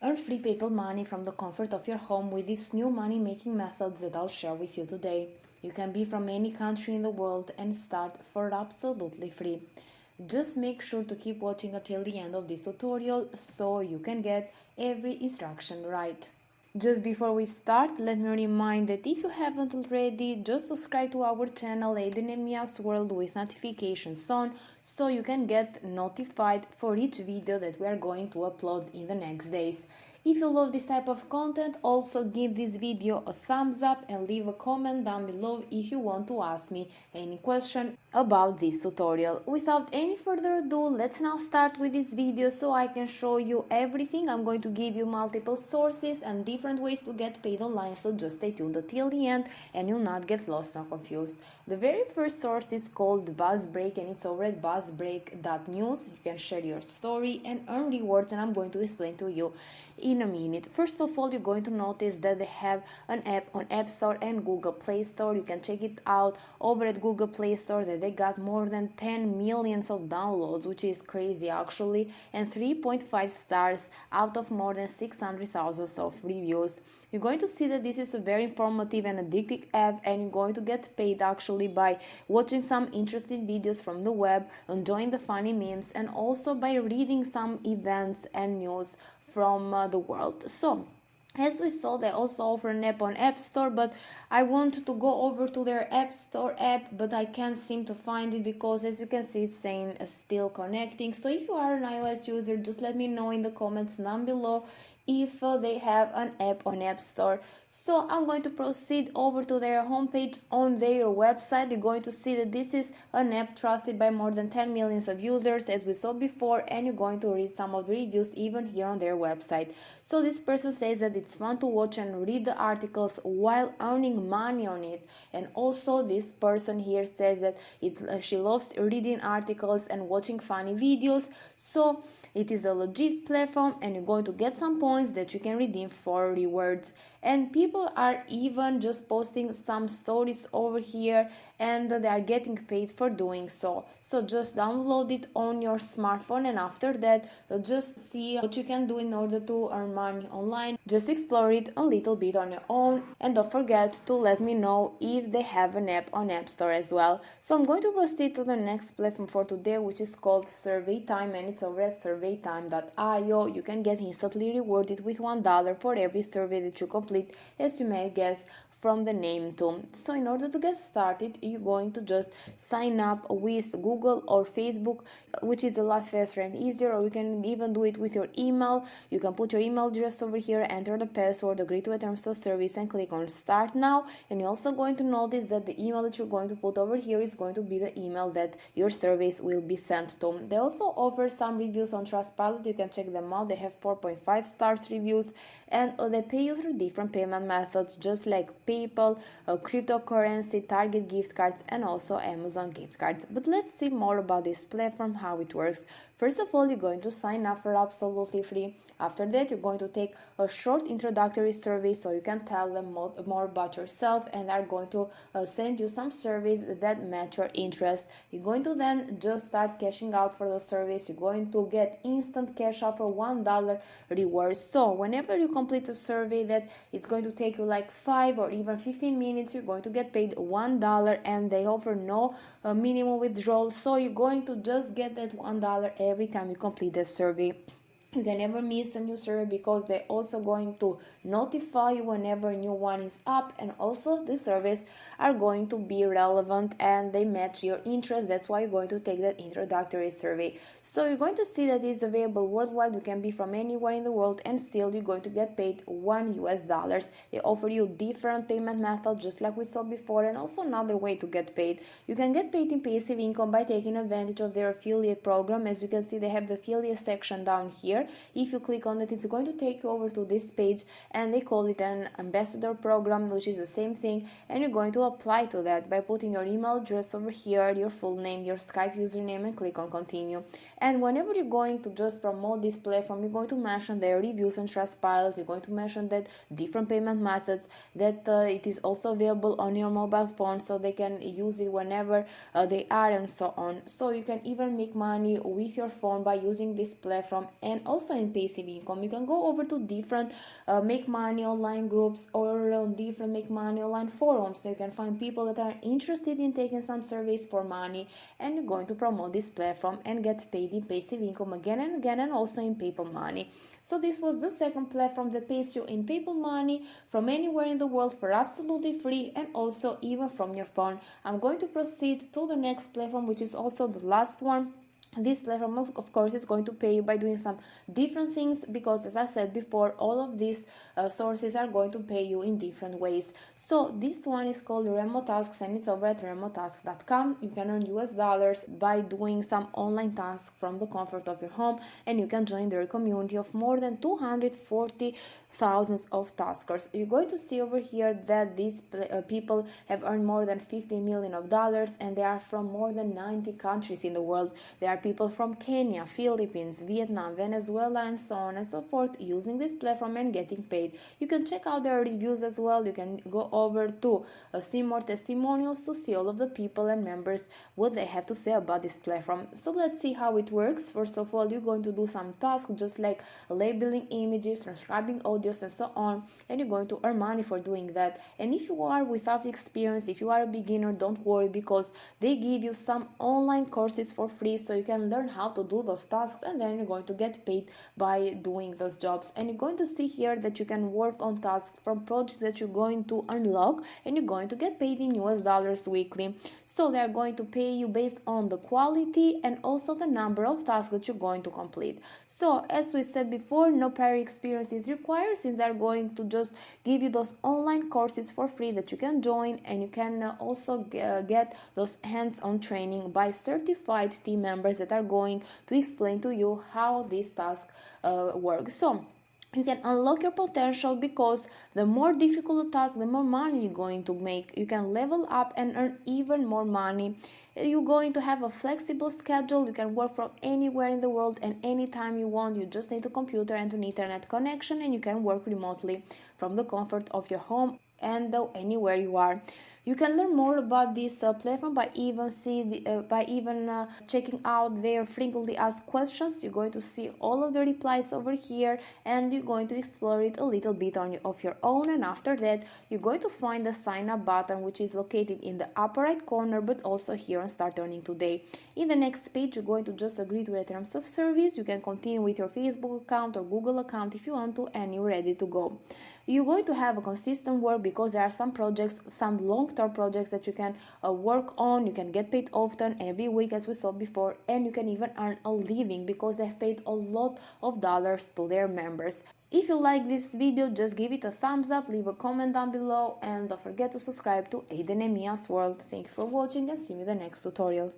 Earn free PayPal money from the comfort of your home with these new money making methods that I'll share with you today. You can be from any country in the world and start for absolutely free. Just make sure to keep watching until the end of this tutorial so you can get every instruction right. Just before we start, let me remind that if you haven't already, just subscribe to our channel Edinemia's World with notifications on so you can get notified for each video that we are going to upload in the next days. If you love this type of content, also give this video a thumbs up and leave a comment down below if you want to ask me any question about this tutorial. Without any further ado, let's now start with this video so I can show you everything. I'm going to give you multiple sources and different ways to get paid online, so just stay tuned until the end and you'll not get lost or confused. The very first source is called BuzzBreak and it's over at buzzbreak.news. You can share your story and earn rewards, and I'm going to explain to you in a minute. First of all, you're going to notice that they have an app on App Store and Google Play Store. You can check it out over at Google Play Store that they got more than 10 millions of downloads, which is crazy actually, and 3.5 stars out of more than 600,000 of reviews. You're going to see that this is a very informative and addictive app, and you're going to get paid actually by watching some interesting videos from the web, enjoying the funny memes, and also by reading some events and news from the world. So as we saw, they also offer an app on App Store, but I want to go over to their App Store app, but I can't seem to find it because as you can see it's saying still connecting. So if you are an iOS user, just let me know in the comments down below if they have an app on App Store. So I'm going to proceed over to their homepage on their website. You're going to see that this is an app trusted by more than 10 millions of users, as we saw before, and you're going to read some of the reviews even here on their website. So this person says that it's fun to watch and read the articles while earning money on it, and also this person here says that she loves reading articles and watching funny videos. So it is a legit platform and you're going to get some points that you can redeem for rewards. And people are even just posting some stories over here and they are getting paid for doing so. So just download it on your smartphone, and after that just see what you can do in order to earn money online. Just explore it a little bit on your own, and don't forget to let me know if they have an app on App Store as well. So I'm going to proceed to the next platform for today, which is called Survey Time, and it's over at surveytime.io. You can get instantly rewarded with $1 for every survey that you complete, as you may guess from the name too. So in order to get started, you're going to just sign up with Google or Facebook, which is a lot faster and easier, or you can even do it with your email. You can put your email address over here, enter the password, agree to the terms of service, and click on start now. And you're also going to notice that the email that you're going to put over here is going to be the email that your surveys will be sent to. They also offer some reviews on Trustpilot. You can check them out. They have 4.5 stars reviews, and they pay you through different payment methods, just like PayPal, cryptocurrency, Target gift cards, and also Amazon gift cards. But let's see more about this platform, how it works. First of all, you're going to sign up for absolutely free. After that, you're going to take a short introductory survey so you can tell them more about yourself, and they're going to send you some surveys that match your interest. You're going to then just start cashing out for those surveys. You're going to get instant cash out for $1 rewards. So whenever you complete a survey that it's going to take you like 5 or even 15 minutes, you're going to get paid $1, and they offer no minimum withdrawal. So you're going to just get that $1 every time you complete the survey. You can never miss a new survey because they're also going to notify you whenever a new one is up, and also the surveys are going to be relevant and they match your interest. That's why you're going to take that introductory survey. So you're going to see that it's available worldwide. You can be from anywhere in the world and still you're going to get paid $1. They offer you different payment methods just like we saw before, and also another way to get paid. You can get paid in passive income by taking advantage of their affiliate program. As you can see, they have the affiliate section down here. If you click on it, it's going to take you over to this page, and they call it an ambassador program, which is the same thing, and you're going to apply to that by putting your email address over here, your full name, your Skype username, and click on continue. And whenever you're going to just promote this platform, you're going to mention their reviews on Trustpilot. You're going to mention that different payment methods, that it is also available on your mobile phone so they can use it whenever they are, and so on. So you can even make money with your phone by using this platform. And also in passive income. You can go over to different make money online groups or different make money online forums, so you can find people that are interested in taking some surveys for money, and you're going to promote this platform and get paid in passive income again and again, and also in PayPal money. So this was the second platform that pays you in PayPal money from anywhere in the world for absolutely free, and also even from your phone. I'm going to proceed to the next platform, which is also the last one. This platform of course is going to pay you by doing some different things, because as I said before, all of these sources are going to pay you in different ways. So this one is called Remotasks, and it's over at remotasks.com. You can earn US dollars by doing some online tasks from the comfort of your home, and you can join their community of more than 240,000 of taskers. You're going to see over here that these people have earned more than 50 million of dollars, and they are from more than 90 countries in the world. They are people from Kenya, Philippines, Vietnam, Venezuela, and so on and so forth, using this platform and getting paid. You can check out their reviews as well. You can go over to see more testimonials to see all of the people and members what they have to say about this platform. So let's see how it works. First of all, you're going to do some tasks just like labeling images, transcribing audios, and so on, and you're going to earn money for doing that. And if you are without experience, if you are a beginner, don't worry, because they give you some online courses for free, so you can learn how to do those tasks, and then you're going to get paid by doing those jobs. And you're going to see here that you can work on tasks from projects that you're going to unlock, and you're going to get paid in US dollars weekly. So they're going to pay you based on the quality and also the number of tasks that you're going to complete. So as we said before, no prior experience is required, since they're going to just give you those online courses for free that you can join, and you can also get those hands-on training by certified team members that are going to explain to you how this task works. So you can unlock your potential, because the more difficult the task, the more money you're going to make. You can level up and earn even more money. You're going to have a flexible schedule. You can work from anywhere in the world and anytime you want. You just need a computer and an internet connection, and you can work remotely from the comfort of your home and anywhere you are. You can learn more about this platform by even checking out their frequently asked questions. You're going to see all of the replies over here, and you're going to explore it a little bit of your own. And after that, you're going to find the sign up button, which is located in the upper right corner, but also here on Start Earning Today. In the next page, you're going to just agree to the terms of service. You can continue with your Facebook account or Google account if you want to, and you're ready to go. You're going to have a consistent work, because there are some projects, some long-term projects that you can work on. You can get paid often, every week, as we saw before, and you can even earn a living, because they've paid a lot of dollars to their members. If you like this video, just give it a thumbs up, leave a comment down below, and don't forget to subscribe to Aiden and Mia's World. Thank you for watching, and see you in the next tutorial.